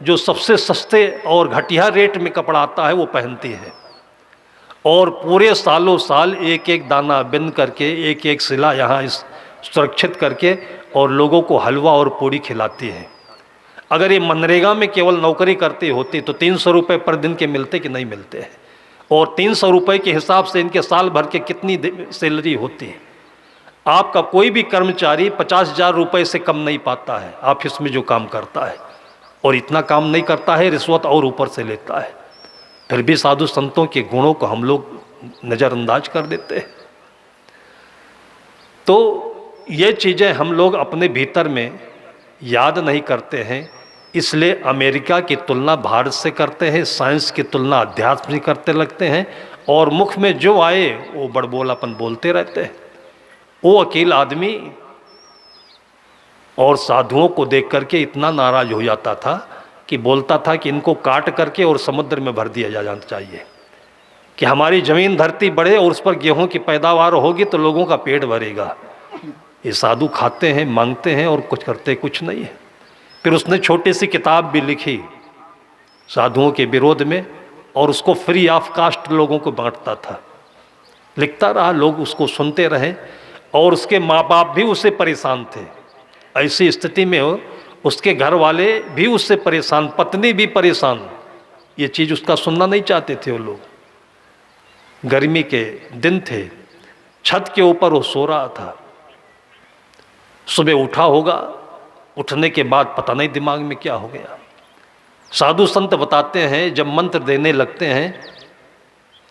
जो सबसे सस्ते और घटिया रेट में कपड़ा आता है वो पहनती है, और पूरे सालों साल एक एक दाना बिन करके, एक एक सिला यहाँ सुरक्षित करके और लोगों को हलवा और पूड़ी खिलाती है। अगर ये मनरेगा में केवल नौकरी करती होती तो 300 रुपये पर दिन के मिलते कि नहीं मिलते हैं? और 300 रुपये के हिसाब से इनके साल भर के कितनी सैलरी होती है? आपका कोई भी कर्मचारी 50,000 रुपये से कम नहीं पाता है ऑफिस में जो काम करता है, और इतना काम नहीं करता है, रिश्वत और ऊपर से लेता है। फिर भी साधु संतों के गुणों को हम लोग नज़रअंदाज कर देते हैं। तो ये चीज़ें हम लोग अपने भीतर में याद नहीं करते हैं, इसलिए अमेरिका की तुलना भारत से करते हैं, साइंस की तुलना अध्यात्म से करते लगते हैं, और मुख में जो आए वो बड़बोलापन बोलते रहते हैं। वो अकेला आदमी और साधुओं को देख करके इतना नाराज हो जाता था कि बोलता था कि इनको काट करके और समुद्र में भर दिया जाना चाहिए, कि हमारी ज़मीन धरती बढ़े और उस पर गेहूं की पैदावार होगी तो लोगों का पेट भरेगा। ये साधु खाते हैं, मांगते हैं और कुछ करते कुछ नहीं है। फिर उसने छोटी सी किताब भी लिखी साधुओं के विरोध में, और उसको फ्री ऑफ कास्ट लोगों को बांटता था। लिखता रहा, लोग उसको सुनते रहे, और उसके माँ बाप भी उससे परेशान थे। ऐसी स्थिति में उसके घर वाले भी उससे परेशान, पत्नी भी परेशान। ये चीज़ उसका सुनना नहीं चाहते थे वो लोग। गर्मी के दिन थे, छत के ऊपर वो सो रहा था। सुबह उठा होगा, उठने के बाद पता नहीं दिमाग में क्या हो गया। साधु संत बताते हैं जब मंत्र देने लगते हैं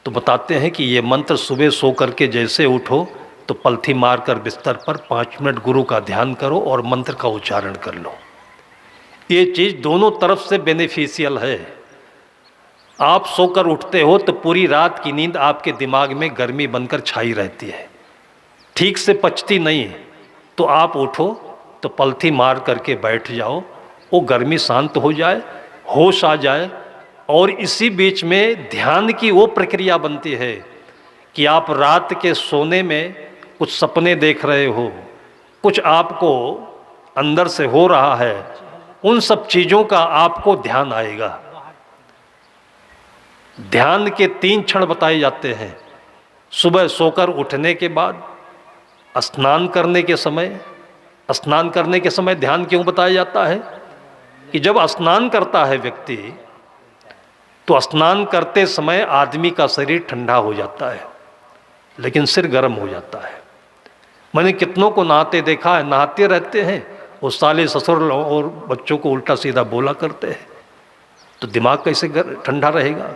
तो बताते हैं कि ये मंत्र सुबह सो करके जैसे उठो तो पलथी मारकर बिस्तर पर 5 मिनट गुरु का ध्यान करो और मंत्र का उच्चारण कर लो। ये चीज़ दोनों तरफ से बेनिफिशियल है। आप सोकर उठते हो तो पूरी रात की नींद आपके दिमाग में गर्मी बनकर छाई रहती है, ठीक से पचती नहीं। तो आप उठो तो पलथी मार करके बैठ जाओ, वो गर्मी शांत हो जाए, होश आ जाए। और इसी बीच में ध्यान की वो प्रक्रिया बनती है कि आप रात के सोने में कुछ सपने देख रहे हो, कुछ आपको अंदर से हो रहा है, उन सब चीज़ों का आपको ध्यान आएगा। ध्यान के 3 क्षण बताए जाते हैं। सुबह सोकर उठने के बाद, स्नान करने के समय। स्नान करने के समय ध्यान क्यों बताया जाता है? कि जब स्नान करता है व्यक्ति तो स्नान करते समय आदमी का शरीर ठंडा हो जाता है, लेकिन सिर गर्म हो जाता है। मैंने कितनों को नहाते देखा है, नहाते रहते हैं वो साले ससुर और बच्चों को उल्टा सीधा बोला करते हैं, तो दिमाग कैसे ठंडा रहेगा।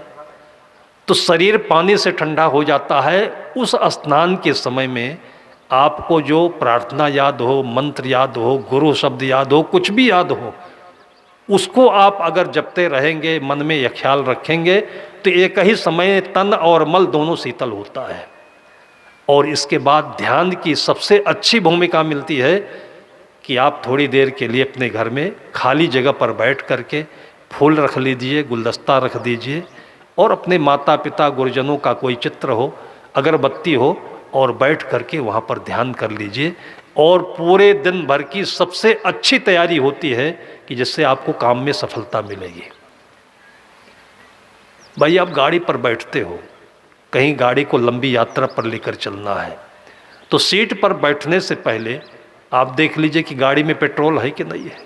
तो शरीर पानी से ठंडा हो जाता है। उस स्नान के समय में आपको जो प्रार्थना याद हो, मंत्र याद हो, गुरु शब्द याद हो, कुछ भी याद हो, उसको आप अगर जपते रहेंगे, मन में यह ख्याल रखेंगे, तो एक ही समय तन और मल दोनों शीतल होता है। और इसके बाद ध्यान की सबसे अच्छी भूमिका मिलती है कि आप थोड़ी देर के लिए अपने घर में खाली जगह पर बैठ करके फूल रख लीजिए, गुलदस्ता रख दीजिए, और अपने माता पिता गुरुजनों का कोई चित्र हो, अगरबत्ती हो, और बैठ करके वहाँ पर ध्यान कर लीजिए। और पूरे दिन भर की सबसे अच्छी तैयारी होती है कि जिससे आपको काम में सफलता मिलेगी। भाई आप गाड़ी पर बैठते हो, कहीं गाड़ी को लंबी यात्रा पर लेकर चलना है, तो सीट पर बैठने से पहले आप देख लीजिए कि गाड़ी में पेट्रोल है कि नहीं है,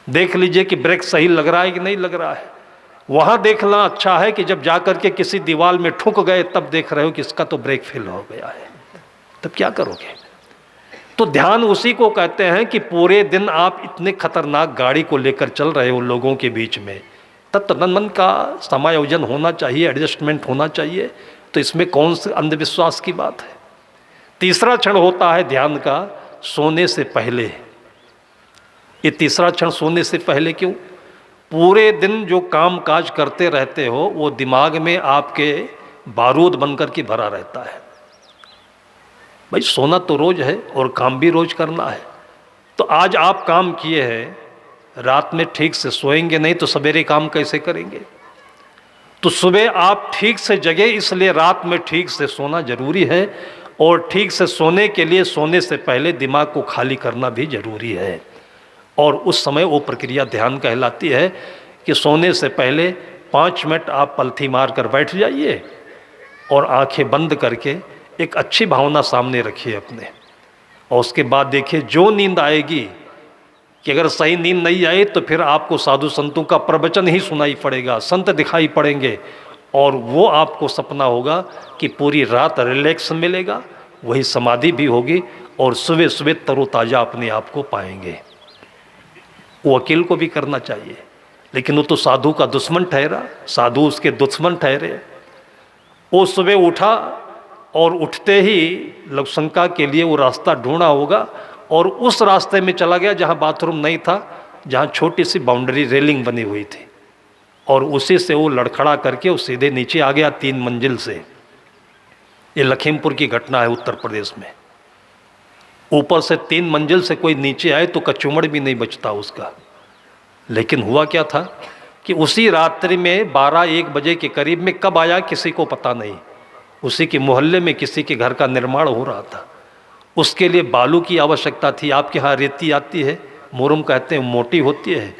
देख लीजिए कि ब्रेक सही लग रहा है कि नहीं लग रहा है। वहाँ देखना अच्छा है कि जब जाकर के किसी दीवार में ठुक गए तब देख रहे हो कि इसका तो ब्रेक फेल हो गया है, तब क्या करोगे। तो ध्यान उसी को कहते हैं कि पूरे दिन आप इतने खतरनाक गाड़ी को लेकर चल रहे हो लोगों के बीच में, तब तन मन का समायोजन होना चाहिए, एडजस्टमेंट होना चाहिए। तो इसमें कौन से अंधविश्वास की बात है। तीसरा क्षण होता है ध्यान का सोने से पहले। ये तीसरा क्षण सोने से पहले क्यों? पूरे दिन जो काम काज करते रहते हो वो दिमाग में आपके बारूद बनकर के भरा रहता है। भाई सोना तो रोज है और काम भी रोज करना है। तो आज आप काम किए हैं, रात में ठीक से सोएंगे नहीं तो सवेरे काम कैसे करेंगे। तो सुबह आप ठीक से जगे, इसलिए रात में ठीक से सोना जरूरी है। और ठीक से सोने के लिए सोने से पहले दिमाग को खाली करना भी जरूरी है। और उस समय वो प्रक्रिया ध्यान कहलाती है कि सोने से पहले 5 मिनट आप पलथी मार कर बैठ जाइए और आंखें बंद करके एक अच्छी भावना सामने रखिए अपने। और उसके बाद देखिए जो नींद आएगी, कि अगर सही नींद नहीं आई तो फिर आपको साधु संतों का प्रवचन ही सुनाई पड़ेगा, संत दिखाई पड़ेंगे, और वो आपको सपना होगा कि पूरी रात रिलैक्स मिलेगा, वही समाधि भी होगी, और सुबह सुबह तरोताज़ा अपने आप को पाएंगे। वो वकील को भी करना चाहिए, लेकिन वो तो साधु का दुश्मन ठहरा, साधु उसके दुश्मन ठहरे। वो सुबह उठा और उठते ही लघुशंका के लिए वो रास्ता ढूंढा होगा, और उस रास्ते में चला गया जहाँ बाथरूम नहीं था, जहाँ छोटी सी बाउंड्री रेलिंग बनी हुई थी, और उसी से वो लड़खड़ा करके वो सीधे नीचे आ गया 3 मंजिल से। ये लखीमपुर की घटना है उत्तर प्रदेश में। ऊपर से 3 मंजिल से कोई नीचे आए तो कचूमड़ भी नहीं बचता उसका। लेकिन हुआ क्या था कि उसी रात्रि में 12-1 बजे के करीब में कब आया किसी को पता नहीं। उसी के मोहल्ले में किसी के घर का निर्माण हो रहा था, उसके लिए बालू की आवश्यकता थी। आपके यहाँ रेती आती है, मुरुम कहते हैं, मोटी होती है।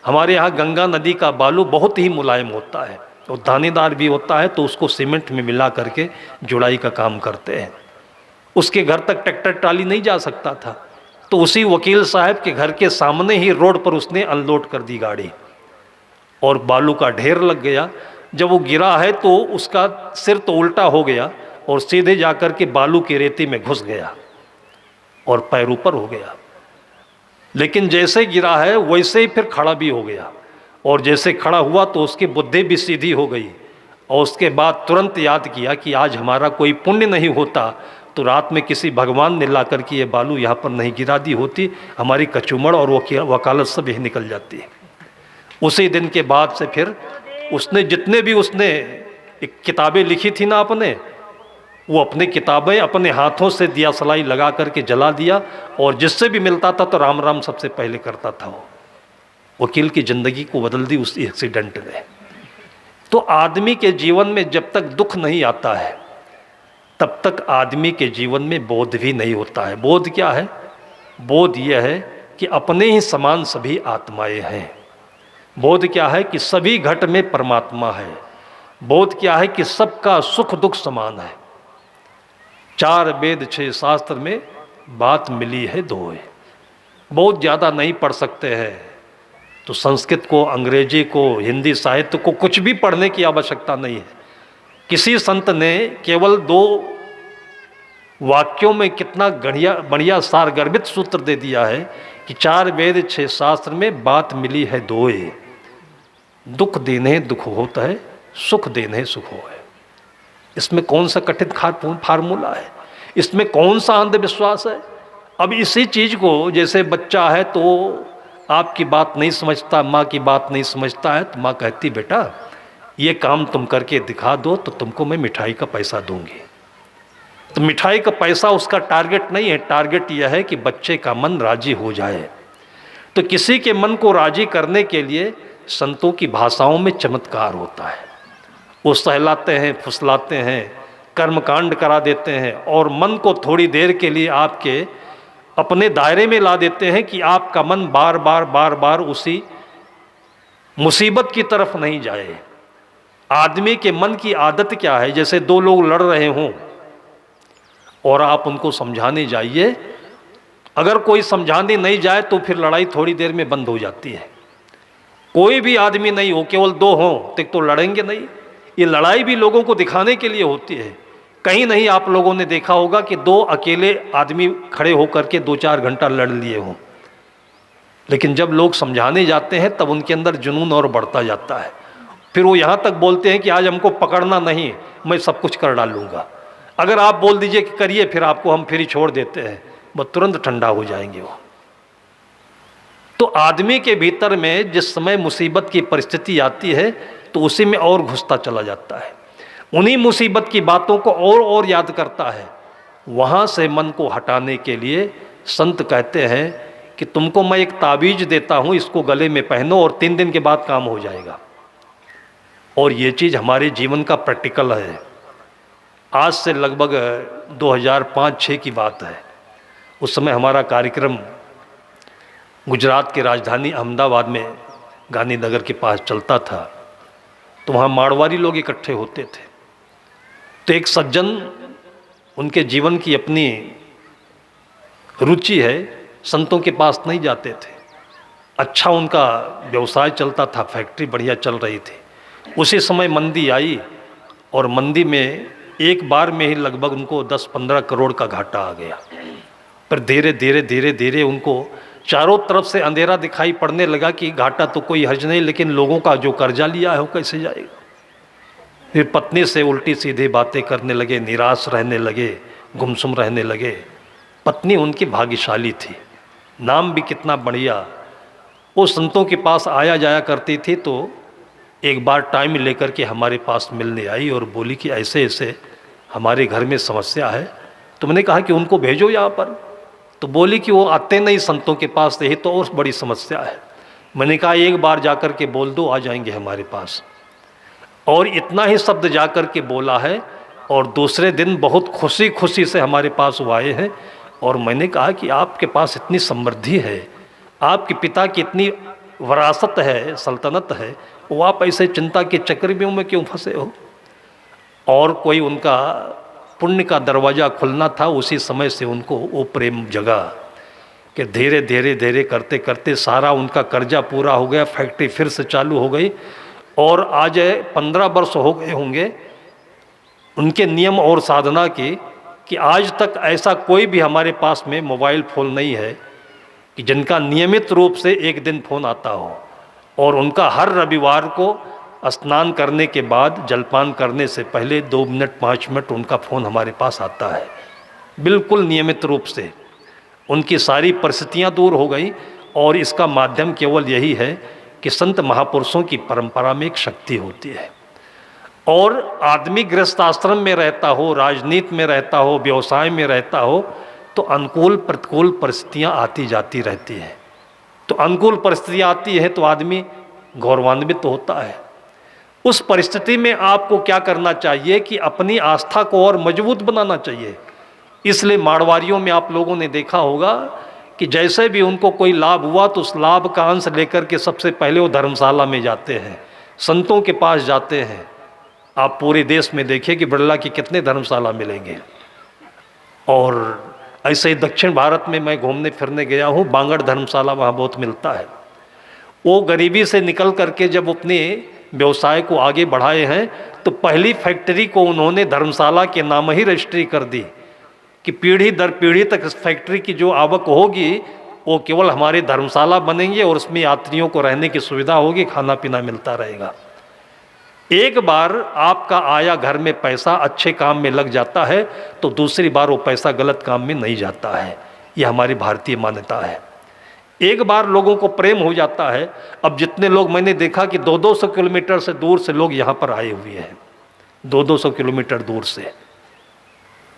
हमारे यहाँ गंगा नदी का बालू बहुत ही मुलायम होता है और दानेदार भी होता है, तो उसको सीमेंट में मिला करके जुड़ाई का काम करते हैं। उसके घर तक ट्रैक्टर ट्राली नहीं जा सकता था, तो उसी वकील साहब के घर के सामने ही रोड पर उसने अनलोड कर दी गाड़ी, और बालू का ढेर लग गया। जब वो गिरा है तो उसका सिर तो उल्टा हो गया और सीधे जाकर के बालू की रेती में घुस गया और पैर ऊपर हो गया। लेकिन जैसे गिरा है वैसे ही फिर खड़ा भी हो गया, और जैसे खड़ा हुआ तो उसकी बुद्धि भी सीधी हो गई। और उसके बाद तुरंत याद किया कि आज हमारा कोई पुण्य नहीं होता तो रात में किसी भगवान ने ला कर के ये बालू यहाँ पर नहीं गिरा दी होती, हमारी कचूमड़ और वकालत सब यही निकल जाती है। उसी दिन के बाद से फिर उसने जितने भी उसने किताबें लिखी थी ना अपने, वो अपनी किताबें अपने हाथों से दिया सलाई लगा करके जला दिया, और जिससे भी मिलता था तो राम राम सबसे पहले करता था। वो वकील की ज़िंदगी को बदल दी उस एक्सीडेंट ने। तो आदमी के जीवन में जब तक दुख नहीं आता है तब तक आदमी के जीवन में बोध भी नहीं होता है। बोध क्या है? बोध यह है कि अपने ही समान सभी आत्माएं हैं। बोध क्या है? कि सभी घट में परमात्मा है। बोध क्या है? कि सबका सुख दुख समान है। 4 वेद 6 शास्त्र में बात मिली है 2। बहुत ज़्यादा नहीं पढ़ सकते हैं, तो संस्कृत को, अंग्रेजी को, हिंदी साहित्य को कुछ भी पढ़ने की आवश्यकता नहीं है। किसी संत ने केवल 2 वाक्यों में कितना बढ़िया बढ़िया सारगर्भित सूत्र दे दिया है कि 4 वेद 6 शास्त्र में बात मिली है दोए, दुख देने दुख होता है, सुख देने सुख हो है। इसमें कौन सा कठिन फार्मूला है, इसमें कौन सा अंधविश्वास है। अब इसी चीज को जैसे बच्चा है तो आपकी बात नहीं समझता, माँ की बात नहीं समझता है, तो माँ कहती बेटा ये काम तुम करके दिखा दो तो तुमको मैं मिठाई का पैसा दूंगी। तो मिठाई का पैसा उसका टारगेट नहीं है, टारगेट यह है कि बच्चे का मन राजी हो जाए। तो किसी के मन को राजी करने के लिए संतों की भाषाओं में चमत्कार होता है। वो सहलाते हैं, फुसलाते हैं, कर्मकांड करा देते हैं और मन को थोड़ी देर के लिए आपके अपने दायरे में ला देते हैं कि आपका मन बार बार उसी मुसीबत की तरफ नहीं जाए। आदमी के मन की आदत क्या है, जैसे 2 लोग लड़ रहे हों और आप उनको समझाने जाइए, अगर कोई समझाने नहीं जाए तो फिर लड़ाई थोड़ी देर में बंद हो जाती है। कोई भी आदमी नहीं हो, केवल 2 हों तो लड़ेंगे नहीं। ये लड़ाई भी लोगों को दिखाने के लिए होती है। कहीं नहीं आप लोगों ने देखा होगा कि 2 अकेले आदमी खड़े होकर के 2-4 घंटा लड़ लिए हों, लेकिन जब लोग समझाने जाते हैं तब उनके अंदर जुनून और बढ़ता जाता है। फिर वो यहाँ तक बोलते हैं कि आज हमको पकड़ना नहीं, मैं सब कुछ कर डालूंगा। अगर आप बोल दीजिए कि करिए, फिर आपको हम फिर ही छोड़ देते हैं, वो तुरंत ठंडा हो जाएंगे वो। तो आदमी के भीतर में जिस समय मुसीबत की परिस्थिति आती है तो उसी में और घुसता चला जाता है, उन्हीं मुसीबत की बातों को और याद करता है। वहाँ से मन को हटाने के लिए संत कहते हैं कि तुमको मैं एक ताबीज देता हूँ, इसको गले में पहनो और 3 दिन के बाद काम हो जाएगा। और ये चीज़ हमारे जीवन का प्रैक्टिकल है। आज से लगभग 2005-06 की बात है। उस समय हमारा कार्यक्रम गुजरात की राजधानी अहमदाबाद में गांधीनगर के पास चलता था, तो वहाँ मारवाड़ी लोग इकट्ठे होते थे। तो एक सज्जन, उनके जीवन की अपनी रुचि है, संतों के पास नहीं जाते थे। अच्छा उनका व्यवसाय चलता था, फैक्ट्री बढ़िया चल रही थी। उसी समय मंदी आई और मंदी में एक बार में ही लगभग उनको 10-15 करोड़ का घाटा आ गया। पर धीरे धीरे उनको चारों तरफ से अंधेरा दिखाई पड़ने लगा कि घाटा तो कोई हर्ज नहीं, लेकिन लोगों का जो कर्जा लिया है वो कैसे जाएगा। फिर पत्नी से उल्टी सीधी बातें करने लगे, निराश रहने लगे, गुमसुम रहने लगे। पत्नी उनकी भाग्यशाली थी, नाम भी कितना बढ़िया। वो संतों के पास आया जाया करती थी, तो एक बार टाइम लेकर के हमारे पास मिलने आई और बोली कि ऐसे ऐसे हमारे घर में समस्या है। तो मैंने कहा कि उनको भेजो यहाँ पर। तो बोली कि वो आते नहीं संतों के पास, यही तो और बड़ी समस्या है। मैंने कहा एक बार जाकर के बोल दो, आ जाएंगे हमारे पास। और इतना ही शब्द जाकर के बोला है और दूसरे दिन बहुत खुशी खुशी से हमारे पास वो आए हैं। और मैंने कहा कि आपके पास इतनी समृद्धि है, आपके पिता की इतनी विरासत है, सल्तनत है, वो आप ऐसे चिंता के चक्रव्यूह में क्यों फंसे हो। और कोई उनका पुण्य का दरवाज़ा खुलना था, उसी समय से उनको वो प्रेम जगा कि धीरे धीरे करते करते सारा उनका कर्जा पूरा हो गया, फैक्ट्री फिर से चालू हो गई। और आज 15 वर्ष हो गए होंगे उनके नियम और साधना की, कि आज तक ऐसा कोई भी हमारे पास में मोबाइल फ़ोन नहीं है कि जिनका नियमित रूप से एक दिन फ़ोन आता हो। और उनका हर रविवार को स्नान करने के बाद, जलपान करने से पहले 2 मिनट 5 मिनट उनका फ़ोन हमारे पास आता है, बिल्कुल नियमित रूप से। उनकी सारी परिस्थितियाँ दूर हो गई और इसका माध्यम केवल यही है कि संत महापुरुषों की परंपरा में एक शक्ति होती है। और आदमी गृहस्थ आश्रम में रहता हो, राजनीति में रहता हो, व्यवसाय में रहता हो, तो अनुकूल प्रतिकूल परिस्थितियाँ आती जाती रहती हैं। तो अनुकूल परिस्थितियाँ आती है तो आदमी गौरवान्वित तो होता है। उस परिस्थिति में आपको क्या करना चाहिए कि अपनी आस्था को और मजबूत बनाना चाहिए। इसलिए मारवाड़ियों में आप लोगों ने देखा होगा कि जैसे भी उनको कोई लाभ हुआ तो उस लाभ का अंश लेकर के सबसे पहले वो धर्मशाला में जाते हैं, संतों के पास जाते हैं। आप पूरे देश में देखिए कि बिरला की कितने धर्मशाला मिलेंगे। और ऐसे ही दक्षिण भारत में मैं घूमने फिरने गया हूँ, बांगड़ धर्मशाला वहाँ बहुत मिलता है। वो गरीबी से निकल करके जब अपने व्यवसाय को आगे बढ़ाए हैं तो पहली फैक्ट्री को उन्होंने धर्मशाला के नाम ही रजिस्ट्री कर दी कि पीढ़ी दर पीढ़ी तक इस फैक्ट्री की जो आवक होगी वो केवल हमारे धर्मशाला बनेंगे और उसमें यात्रियों को रहने की सुविधा होगी, खाना पीना मिलता रहेगा। एक बार आपका आया घर में पैसा अच्छे काम में लग जाता है तो दूसरी बार वो पैसा गलत काम में नहीं जाता है। यह हमारी भारतीय मान्यता है। एक बार लोगों को प्रेम हो जाता है। अब जितने लोग मैंने देखा कि 200-200 किलोमीटर से दूर से लोग यहाँ पर आए हुए हैं, 200-200 किलोमीटर दूर से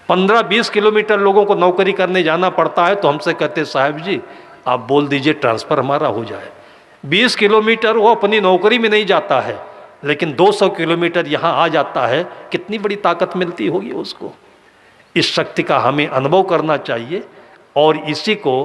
15-20 किलोमीटर लोगों को नौकरी करने जाना पड़ता है। तो हमसे कहते साहब जी आप बोल दीजिए ट्रांसफ़र हमारा हो जाए। 20 किलोमीटर वो अपनी नौकरी में नहीं जाता है लेकिन 200 किलोमीटर यहाँ आ जाता है। कितनी बड़ी ताकत मिलती होगी उसको। इस शक्ति का हमें अनुभव करना चाहिए और इसी को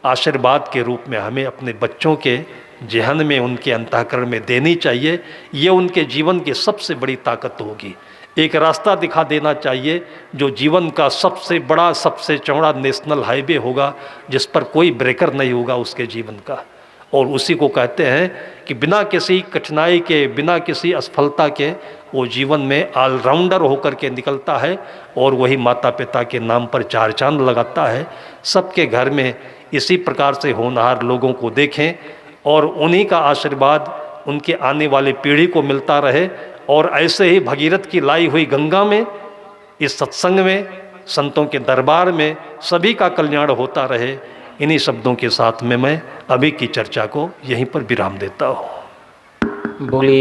आशीर्वाद के रूप में हमें अपने बच्चों के जेहन में, उनके अंतःकरण में देनी चाहिए। ये उनके जीवन की सबसे बड़ी ताकत होगी। एक रास्ता दिखा देना चाहिए जो जीवन का सबसे बड़ा, सबसे चौड़ा नेशनल हाईवे होगा जिस पर कोई ब्रेकर नहीं होगा उसके जीवन का। और उसी को कहते हैं कि बिना किसी कठिनाई के, बिना किसी असफलता के वो जीवन में ऑलराउंडर होकर के निकलता है और वही माता पिता के नाम पर 4 चांद लगाता है। सबके घर में इसी प्रकार से होनहार लोगों को देखें और उन्हीं का आशीर्वाद उनके आने वाली पीढ़ी को मिलता रहे। और ऐसे ही भगीरथ की लाई हुई गंगा में, इस सत्संग में, संतों के दरबार में सभी का कल्याण होता रहे। इन्हीं शब्दों के साथ में मैं अभी की चर्चा को यहीं पर विराम देता हूँ। बोलिए।